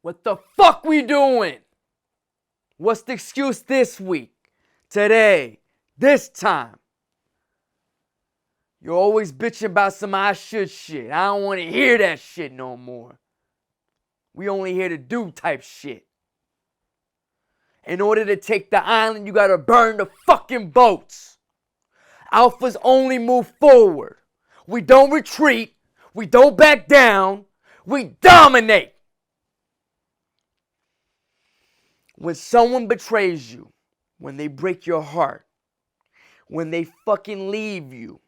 What the fuck we doing? What's the excuse this week? Today? This time? You're always bitching about some I should shit. I don't want to hear that shit no more. We only here to do type shit. In order to take the island, you gotta burn the fucking boats. Alphas only move forward. We don't retreat. We don't back down. We dominate. When someone betrays you, when they break your heart, when they fucking leave you,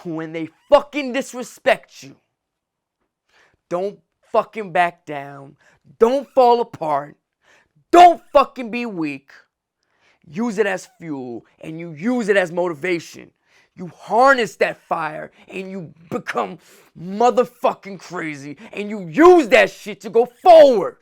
when they fucking disrespect you, don't fucking back down. Don't fall apart. Don't fucking be weak. Use it as fuel and you use it as motivation. You harness that fire and you become motherfucking crazy and you use that shit to go forward.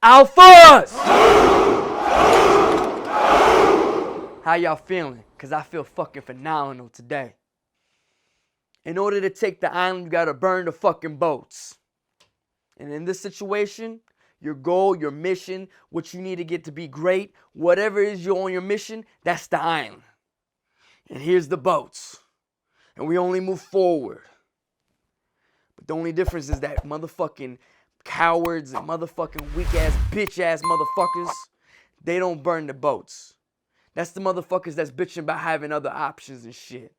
Alphas! How y'all feeling? Because I feel fucking phenomenal today. In order to take the island, you gotta burn the fucking boats. And in this situation, your goal, your mission, what you need to get to be great, whatever it is you're on your mission, that's the island. And here's the boats. And we only move forward. But the only difference is that motherfucking cowards and motherfucking weak-ass, bitch-ass motherfuckers, they don't burn the boats. That's the motherfuckers that's bitching about having other options and shit.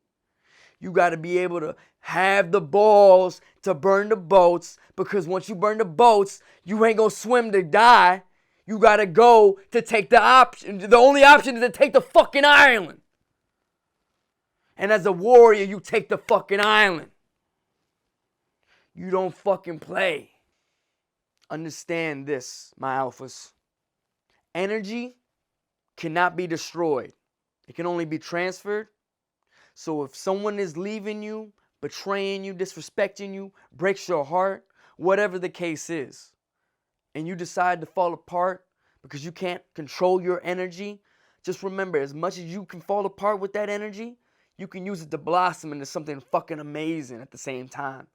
You gotta be able to have the balls to burn the boats, because once you burn the boats, you ain't gonna swim to die. You gotta go to take the option. The only option is to take the fucking island. And as a warrior, you take the fucking island. You don't fucking play. Understand this, my alphas. Energy cannot be destroyed. It can only be transferred. So if someone is leaving you, betraying you, disrespecting you, breaks your heart, whatever the case is, and you decide to fall apart because you can't control your energy, just remember, as much as you can fall apart with that energy, you can use it to blossom into something fucking amazing at the same time.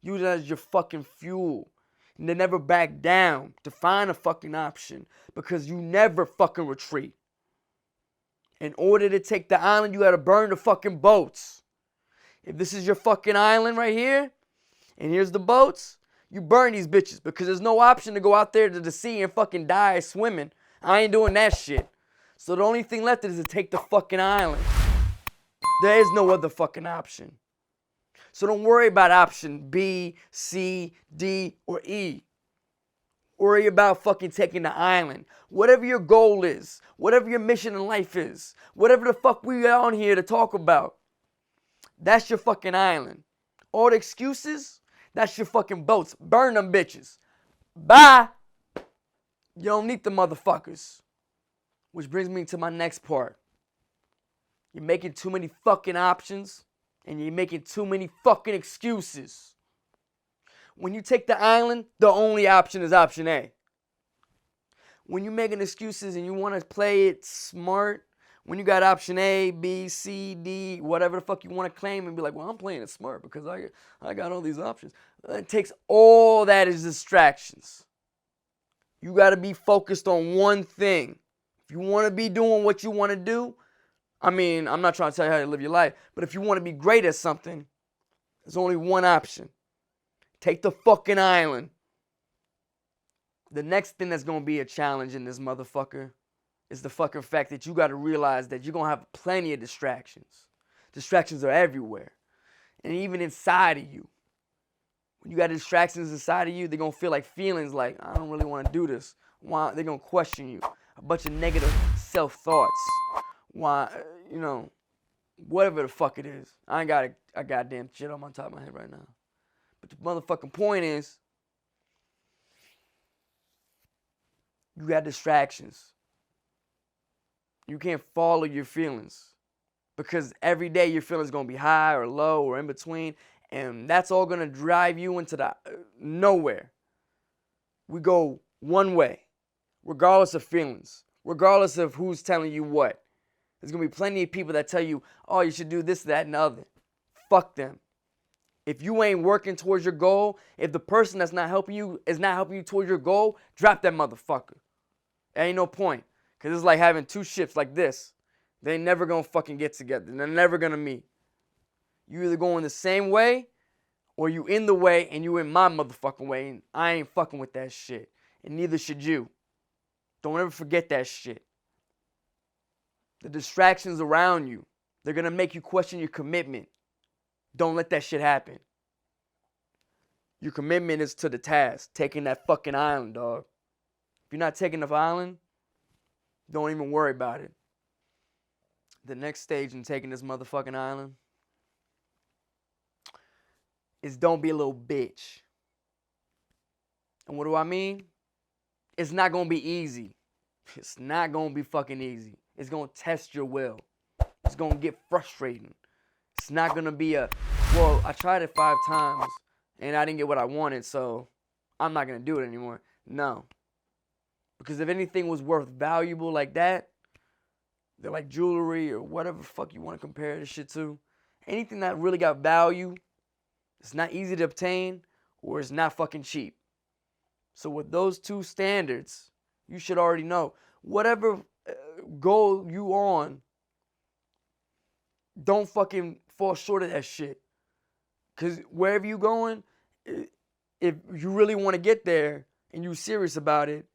Use it as your fucking fuel. And to never back down, to find a fucking option, because you never fucking retreat. In order to take the island, you gotta burn the fucking boats. If this is your fucking island right here, and here's the boats, you burn these bitches, because there's no option to go out there to the sea and fucking die swimming. I ain't doing that shit. So the only thing left is to take the fucking island. There is no other fucking option. So don't worry about option B, C, D, or E. Worry about fucking taking the island. Whatever your goal is, whatever your mission in life is, whatever the fuck we are on here to talk about, that's your fucking island. All the excuses, that's your fucking boats. Burn them bitches. Bye. You don't need the motherfuckers. Which brings me to my next part. You're making too many fucking options. And you're making too many fucking excuses. When you take the island, the only option is option A. When you're making excuses and you want to play it smart, when you got option A, B, C, D, whatever the fuck you want to claim and be like, well, I'm playing it smart because I got all these options. It takes all that as distractions. You got to be focused on one thing. If you want to be doing what you want to do, I mean, I'm not trying to tell you how to live your life, but if you want to be great at something, there's only one option. Take the fucking island. The next thing that's going to be a challenge in this motherfucker is the fucking fact that you got to realize that you're going to have plenty of distractions. Distractions are everywhere. And even inside of you. When you got distractions inside of you, they're going to feel like feelings like, I don't really want to do this. Why? They're going to question you. A bunch of negative self-thoughts. Why, you know, whatever the fuck it is. I ain't got a goddamn shit on my top of my head right now. But the motherfucking point is, you got distractions. You can't follow your feelings. Because every day your feelings going to be high or low or in between. And that's all going to drive you into the nowhere. We go one way. regardless of feelings, regardless of who's telling you what. There's going to be plenty of people that tell you, oh, you should do this, that, and the other. Fuck them. If you ain't working towards your goal, if the person that's not helping you is not helping you towards your goal, drop that motherfucker. There ain't no point. Because it's like having two ships like this. They ain't never going to fucking get together. They're never going to meet. You either going the same way, or you in the way and you in my motherfucking way. And I ain't fucking with that shit. And neither should you. Don't ever forget that shit. The distractions around you, they're going to make you question your commitment. Don't let that shit happen. Your commitment is to the task. Taking that fucking island, dog. If you're not taking the island, don't even worry about it. The next stage in taking this motherfucking island is don't be a little bitch. And what do I mean? It's not going to be easy. It's not going to be fucking easy. It's going to test your will. It's going to get frustrating. It's not going to be well, I tried it 5 times and I didn't get what I wanted, so I'm not going to do it anymore. No. Because if anything was worth valuable like that, they're like jewelry or whatever the fuck you want to compare this shit to, anything that really got value, it's not easy to obtain or it's not fucking cheap. So with those two standards, you should already know. Whatever goal you on, don't fucking fall short of that shit. Because wherever you going, if you really want to get there and you're serious about it,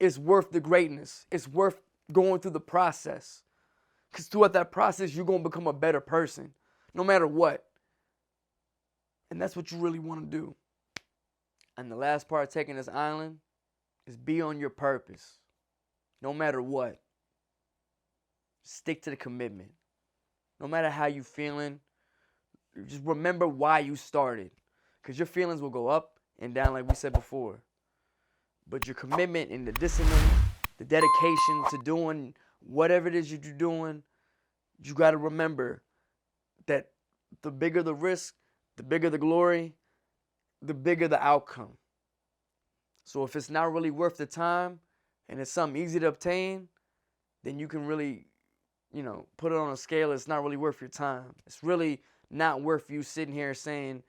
it's worth the greatness. It's worth going through the process. Because throughout that process, you're going to become a better person, no matter what. And that's what you really want to do. And the last part of taking this island is be on your purpose, no matter what. Stick to the commitment. No matter how you feeling, just remember why you started. Because your feelings will go up and down like we said before. But your commitment and the discipline, the dedication to doing whatever it is you're doing, you got to remember that the bigger the risk, the bigger the glory, the bigger the outcome. So if it's not really worth the time and it's something easy to obtain, then you can really, put it on a scale. It's not really worth your time. It's really not worth you sitting here saying,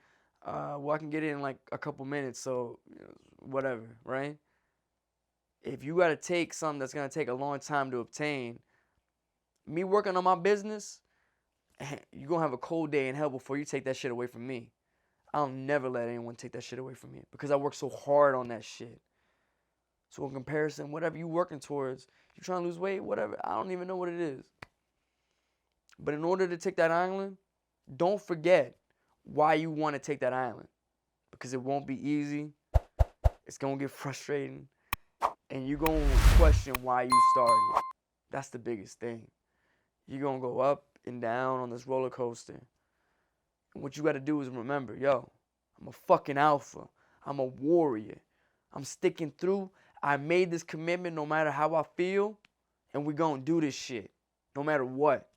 well, I can get it in like a couple minutes, so whatever, right? If you got to take something that's going to take a long time to obtain, me working on my business, you're going to have a cold day in hell before you take that shit away from me. I'll never let anyone take that shit away from me because I work so hard on that shit. So in comparison, whatever you're working towards, you're trying to lose weight, whatever, I don't even know what it is. But in order to take that island, don't forget why you want to take that island. Because it won't be easy. It's going to get frustrating. And you're going to question why you started. That's the biggest thing. You're going to go up and down on this roller coaster. And what you got to do is remember, yo, I'm a fucking alpha. I'm a warrior. I'm sticking through. I made this commitment no matter how I feel. And we're going to do this shit. No matter what.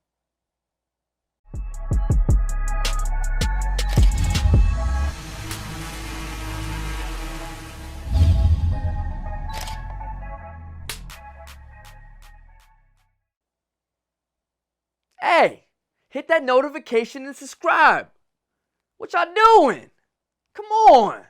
Hey, hit that notification and subscribe. What y'all doing? Come on.